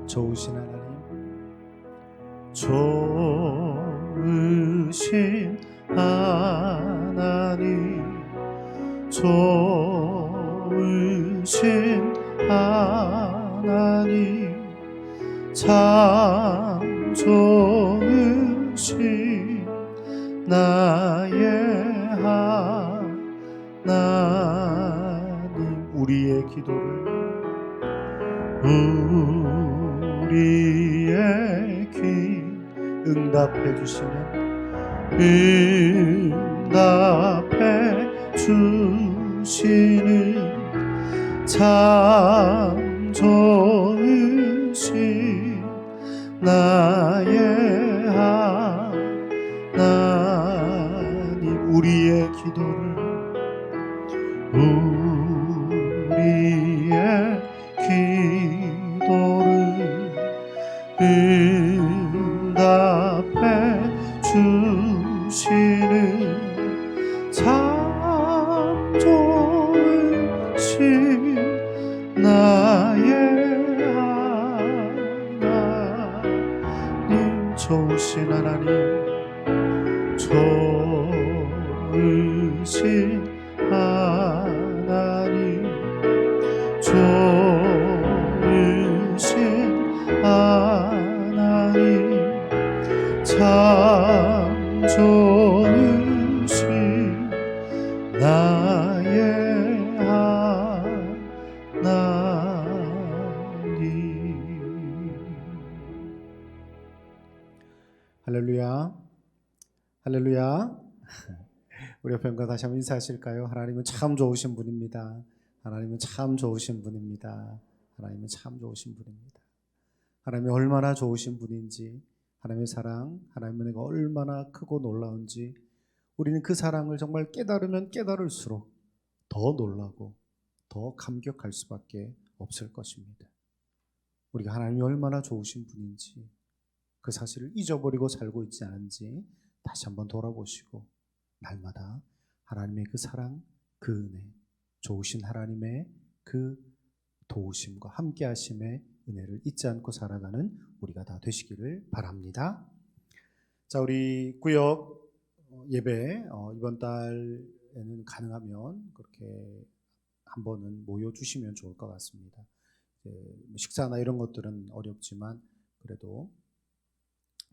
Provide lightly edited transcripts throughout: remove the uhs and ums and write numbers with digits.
좋으신 하나님, 좋으신 하나님, 좋으신 하나님, 참 좋으신 나의 하나님, 우리의 기도를 우리의 귀 응답해 주시는, 응답해 주시는 참 좋으신 나의 하나님, 우리의 기도를 우리의 기도를 응답해 주시는 참 좋으신 나의 하나님, 좋으신 하나님, 좋으신 하나님, 좋으신 하나님, 참 좋으신 나의 하나님. 할렐루야, 할렐루야. 우리 옆에 다시 한번 인사하실까요? 하나님은 참 좋으신 분입니다. 하나님은 참 좋으신 분입니다. 하나님은 참 좋으신 분입니다. 하나님이 얼마나 좋으신 분인지, 하나님의 사랑, 하나님의 은혜가 얼마나 크고 놀라운지, 우리는 그 사랑을 정말 깨달으면 깨달을수록 더 놀라고 더 감격할 수밖에 없을 것입니다. 우리가 하나님이 얼마나 좋으신 분인지, 그 사실을 잊어버리고 살고 있지 않은지 다시 한번 돌아보시고, 날마다 하나님의 그 사랑, 그 은혜, 좋으신 하나님의 그 도우심과 함께하심의 은혜를 잊지 않고 살아가는 우리가 다 되시기를 바랍니다. 자, 우리 구역 예배 이번 달에는 가능하면 그렇게 한 번은 모여주시면 좋을 것 같습니다. 식사나 이런 것들은 어렵지만 그래도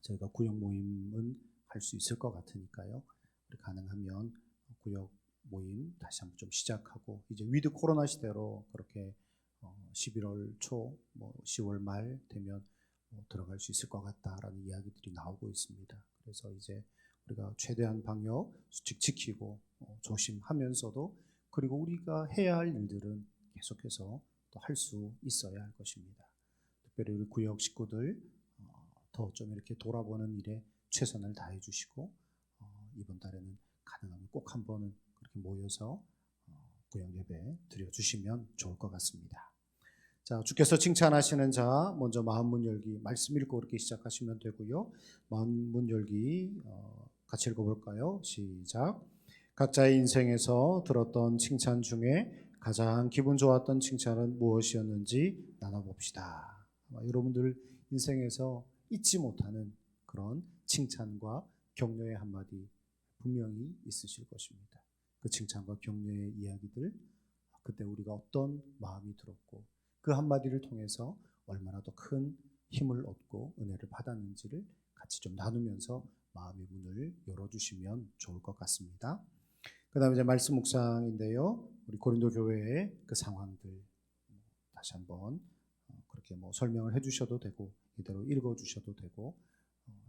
저희가 구역 모임은 할 수 있을 것 같으니까요. 우리 가능하면 구역 모임 다시 한번 좀 시작하고, 이제 위드 코로나 시대로 그렇게 11월 초, 10월 말 되면 들어갈 수 있을 것 같다라는 이야기들이 나오고 있습니다. 그래서 이제 우리가 최대한 방역 수칙 지키고 조심하면서도, 그리고 우리가 해야 할 일들은 계속해서 또 할 수 있어야 할 것입니다. 특별히 우리 구역 식구들 더 좀 이렇게 돌아보는 일에 최선을 다해 주시고, 이번 달에는 가능하면 꼭 한 번은 그렇게 모여서 구역 예배 드려주시면 좋을 것 같습니다. 자, 주께서 칭찬하시는 자, 먼저 마음문 열기 말씀 읽고 그렇게 시작하시면 되고요. 마음문 열기 같이 읽어볼까요? 시작. 각자의 인생에서 들었던 칭찬 중에 가장 기분 좋았던 칭찬은 무엇이었는지 나눠봅시다. 여러분들 인생에서 잊지 못하는 그런 칭찬과 격려의 한마디 분명히 있으실 것입니다. 그 칭찬과 격려의 이야기들, 그때 우리가 어떤 마음이 들었고 그 한마디를 통해서 얼마나 더 큰 힘을 얻고 은혜를 받았는지를 같이 좀 나누면서 마음의 문을 열어주시면 좋을 것 같습니다. 그 다음에 이제 말씀 묵상인데요. 우리 고린도 교회의 그 상황들 다시 한번 그렇게 설명을 해주셔도 되고 이대로 읽어주셔도 되고,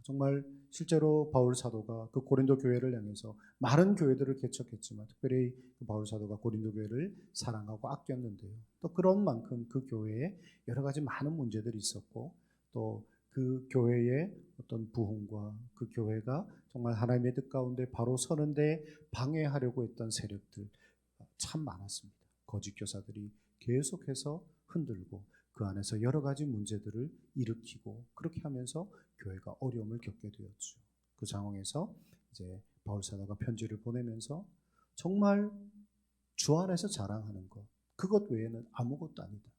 정말 실제로 바울 사도가 그 고린도 교회를 향해서 많은 교회들을 개척했지만 특별히 그 바울 사도가 고린도 교회를 사랑하고 아꼈는데요. 또 그런 만큼 그 교회에 여러 가지 많은 문제들이 있었고, 또 그 교회의 어떤 부흥과 그 교회가 정말 하나님의 뜻 가운데 바로 서는데 방해하려고 했던 세력들 참 많았습니다. 거짓 교사들이 계속해서 흔들고 그 안에서 여러 가지 문제들을 일으키고, 그렇게 하면서 교회가 어려움을 겪게 되었죠. 그 상황에서 이제 바울 사도가 편지를 보내면서 정말 주 안에서 자랑하는 것, 그것 외에는 아무것도 아니다.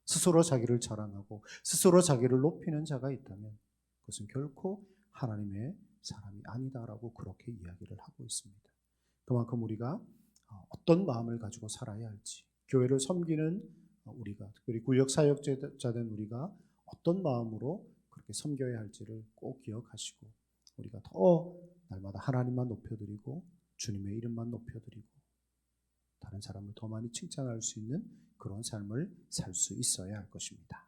스스로 자기를 자랑하고 스스로 자기를 높이는 자가 있다면 그것은 결코 하나님의 사람이 아니다라고 그렇게 이야기를 하고 있습니다. 그만큼 우리가 어떤 마음을 가지고 살아야 할지, 교회를 섬기는 우리가, 특별히 구역 사역자된 우리가 어떤 마음으로 그렇게 섬겨야 할지를 꼭 기억하시고, 우리가 더 날마다 하나님만 높여드리고 주님의 이름만 높여드리고 다른 사람을 더 많이 칭찬할 수 있는 그런 삶을 살 수 있어야 할 것입니다.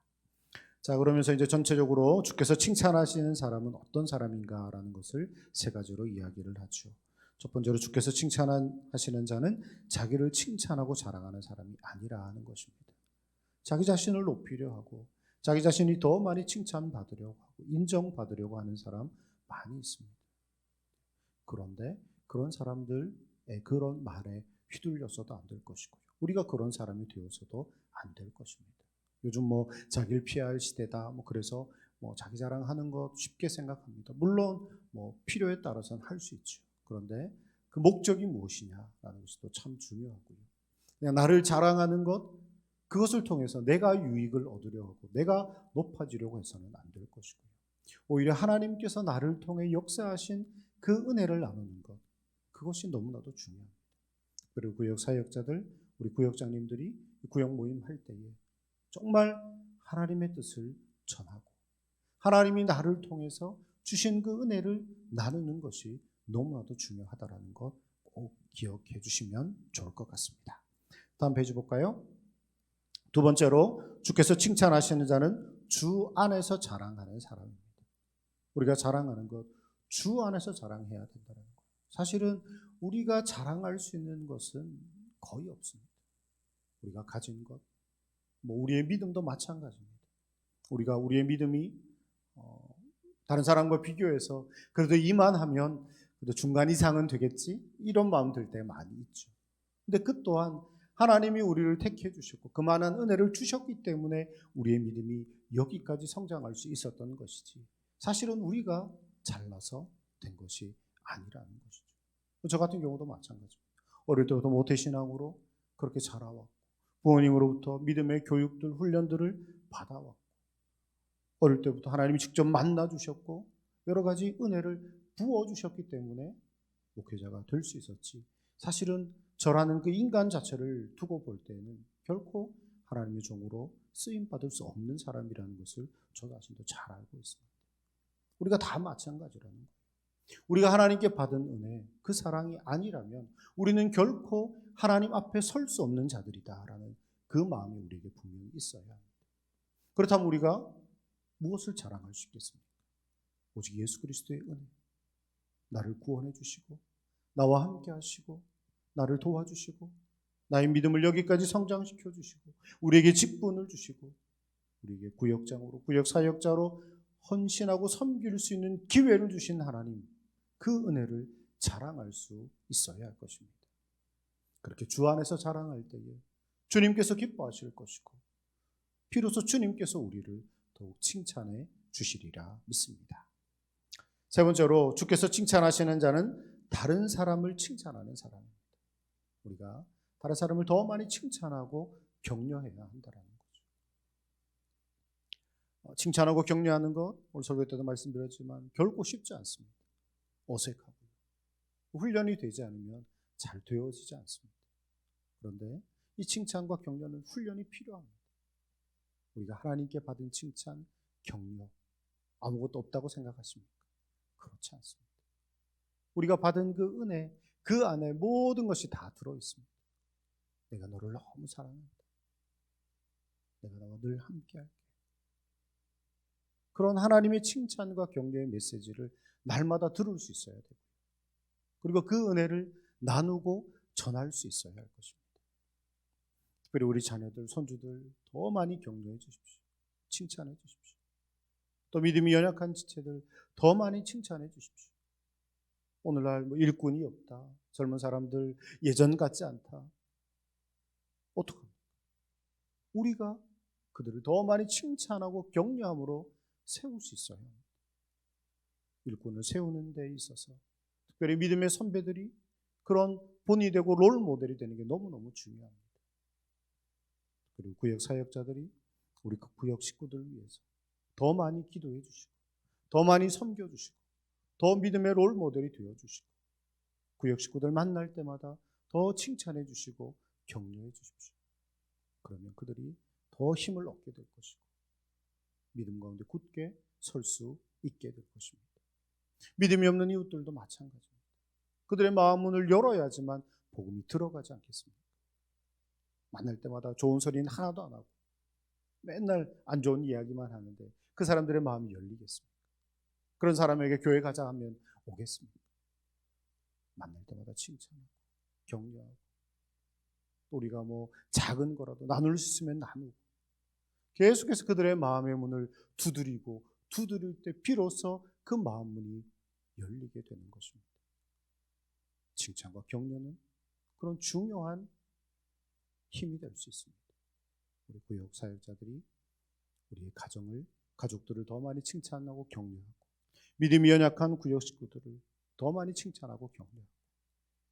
자, 그러면서 이제 전체적으로 주께서 칭찬하시는 사람은 어떤 사람인가라는 것을 세 가지로 이야기를 하죠. 첫 번째로 주께서 칭찬하시는 자는 자기를 칭찬하고 자랑하는 사람이 아니라 하는 것입니다. 자기 자신을 높이려 하고 자기 자신이 더 많이 칭찬받으려고 하고 인정받으려고 하는 사람 많이 있습니다. 그런데 그런 사람들의 그런 말에 휘둘려서도 안 될 것이고요. 우리가 그런 사람이 되어서도 안 될 것입니다. 요즘 자기를 피해야 할 시대다. 그래서 자기 자랑하는 것 쉽게 생각합니다. 물론 필요에 따라서는 할 수 있죠. 그런데 그 목적이 무엇이냐라는 것이 또 참 중요하고요. 그냥 나를 자랑하는 것, 그것을 통해서 내가 유익을 얻으려 하고 내가 높아지려고 해서는 안 될 것이고요. 오히려 하나님께서 나를 통해 역사하신 그 은혜를 나누는 것, 그것이 너무나도 중요합니다. 그리고 구역 사역자들, 우리 구역장님들이 구역 모임 할 때에 정말 하나님의 뜻을 전하고 하나님이 나를 통해서 주신 그 은혜를 나누는 것이 너무나도 중요하다는 것 꼭 기억해 주시면 좋을 것 같습니다. 다음 페이지 볼까요? 두 번째로 주께서 칭찬하시는 자는 주 안에서 자랑하는 사람입니다. 우리가 자랑하는 것, 주 안에서 자랑해야 된다는 거예요. 사실은 우리가 자랑할 수 있는 것은 거의 없습니다. 우리가 가진 것, 우리의 믿음도 마찬가지입니다. 우리가 우리의 믿음이 다른 사람과 비교해서 그래도 이만하면 그래도 중간 이상은 되겠지? 이런 마음 들 때 많이 있죠. 근데 그 또한 하나님이 우리를 택해 주셨고 그만한 은혜를 주셨기 때문에 우리의 믿음이 여기까지 성장할 수 있었던 것이지 사실은 우리가 잘나서 된 것이 아니라는 것이죠. 저 같은 경우도 마찬가지입니다. 어릴 때부터 모태신앙으로 그렇게 자라왔고 부모님으로부터 믿음의 교육들, 훈련들을 받아왔고 어릴 때부터 하나님이 직접 만나주셨고 여러 가지 은혜를 부어주셨기 때문에 목회자가 될 수 있었지 사실은 저라는 그 인간 자체를 두고 볼 때는 결코 하나님의 종으로 쓰임받을 수 없는 사람이라는 것을 저 자신도 잘 알고 있습니다. 우리가 다 마찬가지라는 거예요. 우리가 하나님께 받은 은혜, 그 사랑이 아니라면 우리는 결코 하나님 앞에 설 수 없는 자들이다라는 그 마음이 우리에게 분명히 있어야 합니다. 그렇다면 우리가 무엇을 자랑할 수 있겠습니까? 오직 예수 그리스도의 은혜, 나를 구원해 주시고 나와 함께 하시고 나를 도와주시고 나의 믿음을 여기까지 성장시켜 주시고 우리에게 직분을 주시고 우리에게 구역장으로 구역사역자로 헌신하고 섬길 수 있는 기회를 주신 하나님, 그 은혜를 자랑할 수 있어야 할 것입니다. 그렇게 주 안에서 자랑할 때에 주님께서 기뻐하실 것이고 비로소 주님께서 우리를 더욱 칭찬해 주시리라 믿습니다. 세 번째로 주께서 칭찬하시는 자는 다른 사람을 칭찬하는 사람입니다. 우리가 다른 사람을 더 많이 칭찬하고 격려해야 한다는 거죠. 칭찬하고 격려하는 것, 오늘 설교 때도 말씀드렸지만 결코 쉽지 않습니다. 어색하고 훈련이 되지 않으면 잘 되어지지 않습니다. 그런데 이 칭찬과 격려는 훈련이 필요합니다. 우리가 하나님께 받은 칭찬, 격려 아무것도 없다고 생각하십니까? 그렇지 않습니다. 우리가 받은 그 은혜, 그 안에 모든 것이 다 들어있습니다. 내가 너를 너무 사랑한다. 내가 너와 늘 함께할게. 그런 하나님의 칭찬과 격려의 메시지를 날마다 들을 수 있어야 되고 그리고 그 은혜를 나누고 전할 수 있어야 할 것입니다. 특별히 우리 자녀들, 손주들 더 많이 격려해 주십시오. 칭찬해 주십시오. 또 믿음이 연약한 지체들 더 많이 칭찬해 주십시오. 오늘날 일꾼이 없다. 젊은 사람들 예전 같지 않다. 어떡합니까? 우리가 그들을 더 많이 칭찬하고 격려함으로 세울 수 있어요. 일꾼을 세우는 데 있어서 특별히 믿음의 선배들이 그런 본이 되고 롤 모델이 되는 게 너무너무 중요합니다. 그리고 구역 사역자들이 우리 그 구역 식구들을 위해서 더 많이 기도해 주시고, 더 많이 섬겨 주시고, 더 믿음의 롤 모델이 되어 주시고, 구역 식구들 만날 때마다 더 칭찬해 주시고 격려해 주십시오. 그러면 그들이 더 힘을 얻게 될 것이고 믿음 가운데 굳게 설 수 있게 될 것입니다. 믿음이 없는 이웃들도 마찬가지입니다. 그들의 마음 문을 열어야지만 복음이 들어가지 않겠습니까? 만날 때마다 좋은 소리는 하나도 안 하고 맨날 안 좋은 이야기만 하는데 그 사람들의 마음이 열리겠습니까? 그런 사람에게 교회 가자 하면 오겠습니까? 만날 때마다 칭찬하고 격려하고, 또 우리가 뭐 작은 거라도 나눌 수 있으면 나누고, 계속해서 그들의 마음의 문을 두드릴 때 비로소 그 마음 문이 열리게 되는 것입니다. 칭찬과 격려는 그런 중요한 힘이 될 수 있습니다. 우리 구역 사역자들이 우리의 가족들을 더 많이 칭찬하고 격려하고, 믿음이 연약한 구역 식구들을 더 많이 칭찬하고 격려하고,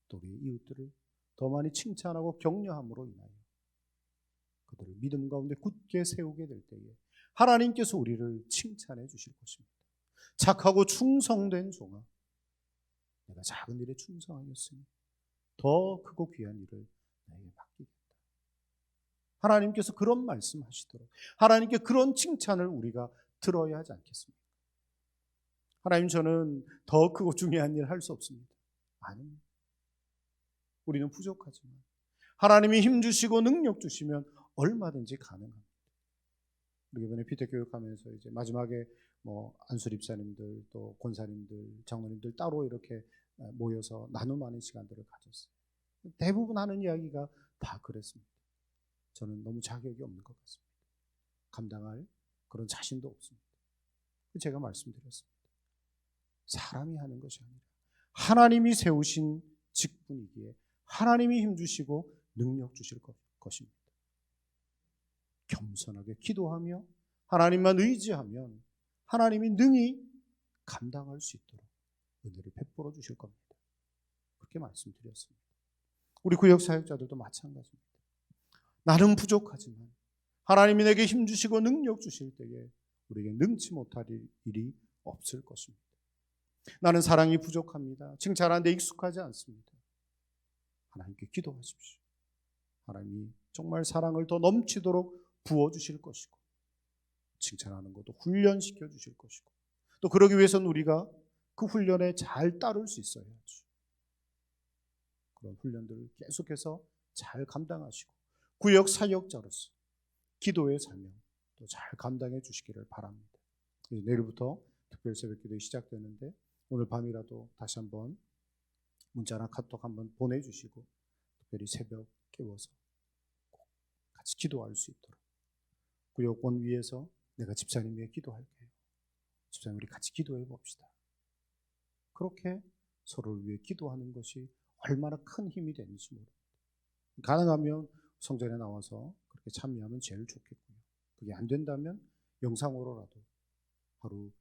또 우리 이웃들을 더 많이 칭찬하고 격려함으로 인하여 그들을 믿음 가운데 굳게 세우게 될 때에 하나님께서 우리를 칭찬해 주실 것입니다. 착하고 충성된 종아, 내가 작은 일에 충성하였으니 더 크고 귀한 일을 나에게 맡기겠다. 하나님께서 그런 말씀하시도록, 하나님께 그런 칭찬을 우리가 들어야 하지 않겠습니까? 하나님, 저는 더 크고 중요한 일 할 수 없습니다. 아닙니다. 우리는 부족하지만 하나님이 힘 주시고 능력 주시면 얼마든지 가능합니다. 우리 이번에 피택교육하면서 이제 마지막에 뭐 안수 집사님들, 또 권사님들, 장로님들 따로 이렇게 모여서 나눔하는 시간들을 가졌어요. 대부분 하는 이야기가 다 그랬습니다. 저는 너무 자격이 없는 것 같습니다. 감당할 그런 자신도 없습니다. 제가 말씀드렸습니다. 사람이 하는 것이 아니라 하나님이 세우신 직분이기에 하나님이 힘주시고 능력 주실 것입니다. 겸손하게 기도하며 하나님만 의지하면 하나님이 능히 감당할 수 있도록 은혜를 베풀어 주실 겁니다. 그렇게 말씀드렸습니다. 우리 구역 사역자들도 마찬가지입니다. 나는 부족하지만 하나님이 내게 힘주시고 능력 주실 때에 우리에게 능치 못할 일이 없을 것입니다. 나는 사랑이 부족합니다. 칭찬하는데 익숙하지 않습니다. 하나님께 기도하십시오. 하나님이 정말 사랑을 더 넘치도록 부어주실 것이고, 칭찬하는 것도 훈련시켜 주실 것이고, 또 그러기 위해서는 우리가 그 훈련에 잘 따를 수 있어야 하죠. 그런 훈련들을 계속해서 잘 감당하시고 구역 사역자로서 기도의 사명 또 잘 감당해 주시기를 바랍니다. 내일부터 특별 새벽기도가 시작되는데 오늘 밤이라도 다시 한번 문자나 카톡 한번 보내주시고 특별히 새벽 깨워서 꼭 같이 기도할 수 있도록, 구역원 위에서 내가 집사님 위해 기도할게요. 집사님, 우리 같이 기도해 봅시다. 그렇게 서로를 위해 기도하는 것이 얼마나 큰 힘이 되는지 모릅니다. 가능하면 성전에 나와서 그렇게 참여하면 제일 좋겠고요. 그게 안 된다면 영상으로라도 하루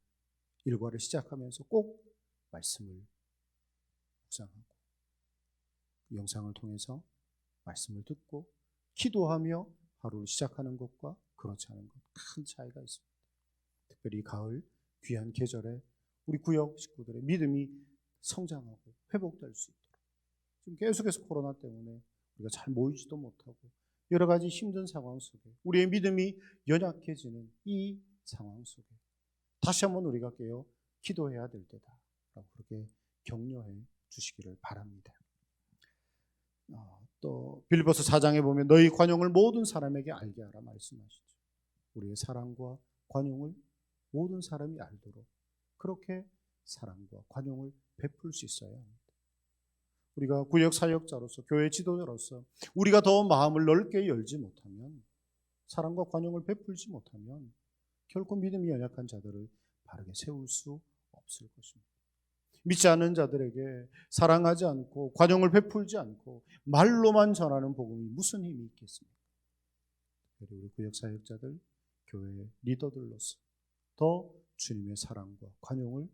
일과를 시작하면서 꼭 말씀을 묵상하고 영상을 통해서 말씀을 듣고 기도하며 하루를 시작하는 것과 그렇지 않은 것 큰 차이가 있습니다. 특별히 가을 귀한 계절에 우리 구역 식구들의 믿음이 성장하고 회복될 수 있도록, 지금 계속해서 코로나 때문에 우리가 잘 모이지도 못하고 여러 가지 힘든 상황 속에 우리의 믿음이 연약해지는 이 상황 속에 다시 한번 우리가 깨어 기도해야 될 때다라고 그렇게 격려해 주시기를 바랍니다. 또 빌립보서 4장에 보면 너희 관용을 모든 사람에게 알게 하라 말씀하시죠. 우리의 사랑과 관용을 모든 사람이 알도록 그렇게 사랑과 관용을 베풀 수 있어야 합니다. 우리가 구역 사역자로서 교회 지도자로서 우리가 더 마음을 넓게 열지 못하면, 사랑과 관용을 베풀지 못하면 결코 믿음이 연약한 자들을 바르게 세울 수 없을 것입니다. 믿지 않는 자들에게 사랑하지 않고 관용을 베풀지 않고 말로만 전하는 복음이 무슨 힘이 있겠습니까? 우리 구역 사역자들, 교회 리더들로서 더 주님의 사랑과 관용을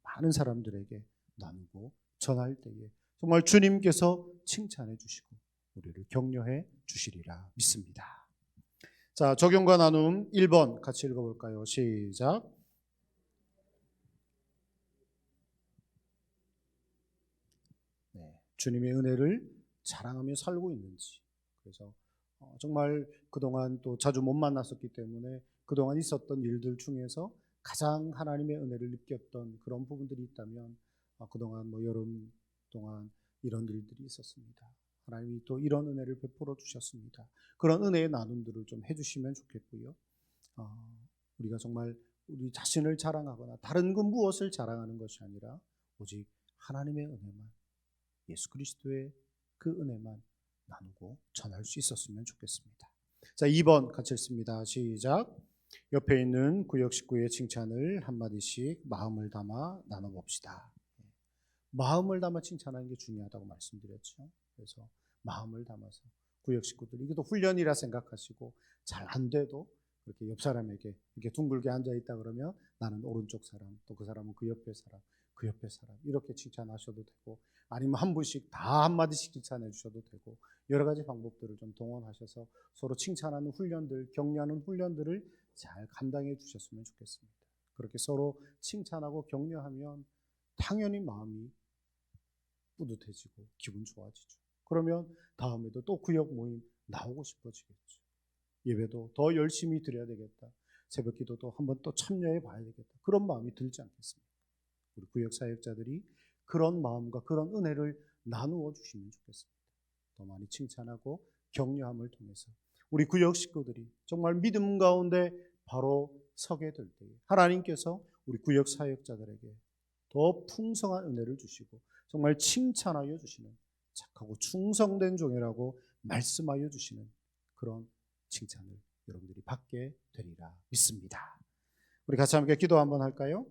많은 사람들에게 나누고 전할 때에 정말 주님께서 칭찬해 주시고 우리를 격려해 주시리라 믿습니다. 자, 적용과 나눔 1번 같이 읽어볼까요? 시작. 네, 주님의 은혜를 자랑하며 살고 있는지. 그래서 정말 그동안 또 자주 못 만났었기 때문에 그동안 있었던 일들 중에서 가장 하나님의 은혜를 느꼈던 그런 부분들이 있다면 그동안 여름 동안 이런 일들이 있었습니다. 하나님이 또 이런 은혜를 베풀어 주셨습니다. 그런 은혜의 나눔들을 좀 해주시면 좋겠고요. 우리가 정말 우리 자신을 자랑하거나 다른 그 무엇을 자랑하는 것이 아니라 오직 하나님의 은혜만, 예수 그리스도의 그 은혜만 나누고 전할 수 있었으면 좋겠습니다. 자, 2번 같이 읽습니다. 시작. 옆에 있는 구역 식구의 칭찬을 한마디씩 마음을 담아 나눠봅시다. 마음을 담아 칭찬하는 게 중요하다고 말씀드렸죠. 그래서 마음을 담아서 구역 식구들, 이게 또 훈련이라 생각하시고 잘 안 돼도 그렇게 옆 사람에게 이렇게 둥글게 앉아 있다 그러면 나는 오른쪽 사람, 또 그 사람은 그 옆에 사람, 그 옆에 사람 이렇게 칭찬하셔도 되고, 아니면 한 분씩 다 한마디씩 칭찬해 주셔도 되고, 여러 가지 방법들을 좀 동원하셔서 서로 칭찬하는 훈련들, 격려하는 훈련들을 잘 감당해 주셨으면 좋겠습니다. 그렇게 서로 칭찬하고 격려하면 당연히 마음이 뿌듯해지고 기분 좋아지죠. 그러면 다음에도 또 구역 모임 나오고 싶어지겠죠. 예배도 더 열심히 드려야 되겠다. 새벽 기도도 한번 또 참여해 봐야 되겠다. 그런 마음이 들지 않겠습니까? 우리 구역 사역자들이 그런 마음과 그런 은혜를 나누어 주시면 좋겠습니다. 더 많이 칭찬하고 격려함을 통해서 우리 구역 식구들이 정말 믿음 가운데 바로 서게 될 때에 하나님께서 우리 구역 사역자들에게 더 풍성한 은혜를 주시고 정말 칭찬하여 주시는, 착하고 충성된 종이라고 말씀하여 주시는 그런 칭찬을 여러분들이 받게 되리라 믿습니다. 우리 같이 함께 기도 한번 할까요?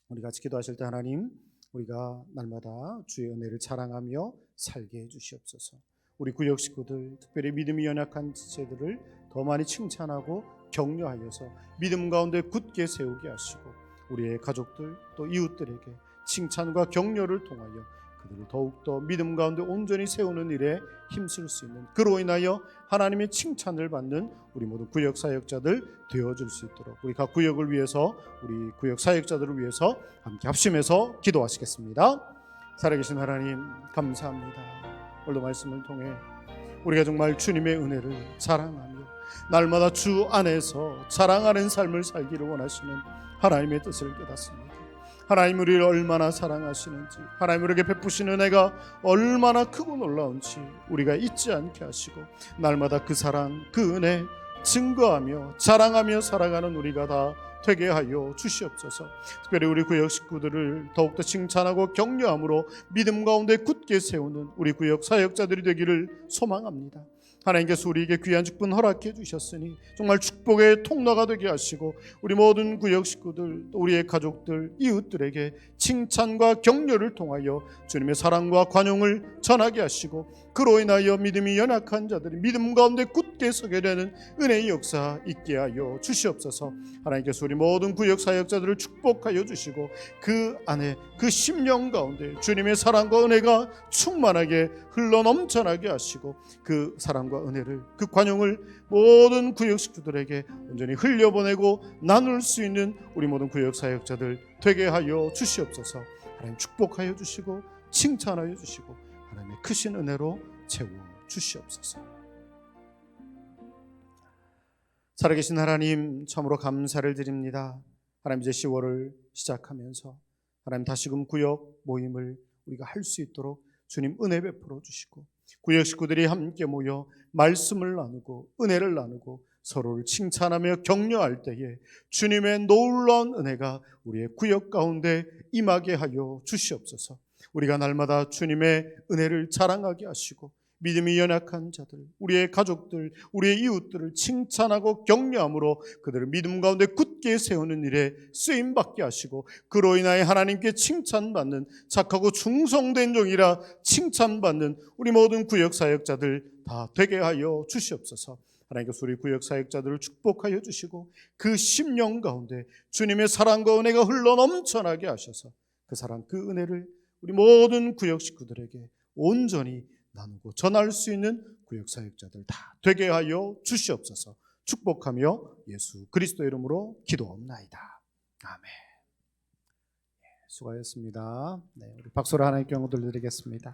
우리 같이 기도하실 때, 하나님, 우리가 날마다 주의 은혜를 자랑하며 살게 해주시옵소서. 우리 구역 식구들, 특별히 믿음이 연약한 지체들을 더 많이 칭찬하고 격려하여서 믿음 가운데 굳게 세우게 하시고, 우리의 가족들 또 이웃들에게 칭찬과 격려를 통하여 그들을 더욱더 믿음 가운데 온전히 세우는 일에 힘쓸 수 있는, 그로 인하여 하나님의 칭찬을 받는 우리 모든 구역 사역자들 되어줄 수 있도록 우리 각 구역을 위해서, 우리 구역 사역자들을 위해서 함께 합심해서 기도하시겠습니다. 살아계신 하나님, 감사합니다. 오늘 말씀을 통해 우리가 정말 주님의 은혜를 자랑하며 날마다 주 안에서 자랑하는 삶을 살기를 원하시는 하나님의 뜻을 깨닫습니다. 하나님 우리를 얼마나 사랑하시는지, 하나님 우리에게 베푸신 은혜가 얼마나 크고 놀라운지 우리가 잊지 않게 하시고, 날마다 그 사랑, 그 은혜 증거하며 자랑하며 살아가는 우리가 다 되게 하여 주시옵소서. 특별히 우리 구역 식구들을 더욱더 칭찬하고 격려함으로 믿음 가운데 굳게 세우는 우리 구역 사역자들이 되기를 소망합니다. 하나님께서 우리에게 귀한 축복 허락해 주셨으니 정말 축복의 통로가 되게 하시고, 우리 모든 구역 식구들, 또 우리의 가족들, 이웃들에게 칭찬과 격려를 통하여 주님의 사랑과 관용을 전하게 하시고, 그로 인하여 믿음이 연약한 자들이 믿음 가운데 굳게 서게 되는 은혜의 역사 있게 하여 주시옵소서. 하나님께서 우리 모든 구역 사역자들을 축복하여 주시고, 그 안에 그 심령 가운데 주님의 사랑과 은혜가 충만하게 흘러 넘쳐나게 하시고, 그 사랑과 은혜를, 그 관용을 모든 구역 식구들에게 온전히 흘려보내고 나눌 수 있는 우리 모든 구역 사역자들 되게 하여 주시옵소서. 하나님 축복하여 주시고 칭찬하여 주시고 하나님의 크신 은혜로 채워 주시옵소서. 살아계신 하나님, 참으로 감사를 드립니다. 하나님, 이제 10월을 시작하면서 하나님 다시금 구역 모임을 우리가 할 수 있도록 주님 은혜 베풀어 주시고, 구역 식구들이 함께 모여 말씀을 나누고 은혜를 나누고 서로를 칭찬하며 격려할 때에 주님의 놀라운 은혜가 우리의 구역 가운데 임하게 하여 주시옵소서. 우리가 날마다 주님의 은혜를 자랑하게 하시고, 믿음이 연약한 자들, 우리의 가족들, 우리의 이웃들을 칭찬하고 격려함으로 그들을 믿음 가운데 굳게 세우는 일에 쓰임받게 하시고, 그로 인하여 하나님께 칭찬받는 착하고 충성된 종이라 칭찬받는 우리 모든 구역 사역자들 다 되게 하여 주시옵소서. 하나님께서 우리 구역 사역자들을 축복하여 주시고, 그 심령 가운데 주님의 사랑과 은혜가 흘러 넘쳐나게 하셔서 그 사랑, 그 은혜를 우리 모든 구역 식구들에게 온전히 나누고 전할 수 있는 구역 사역자들 다 되게 하여 주시옵소서. 축복하며 예수 그리스도 이름으로 기도옵나이다. 아멘. 수고하셨습니다. 네, 우리 박수로 하나님께 영광 돌려드리겠습니다.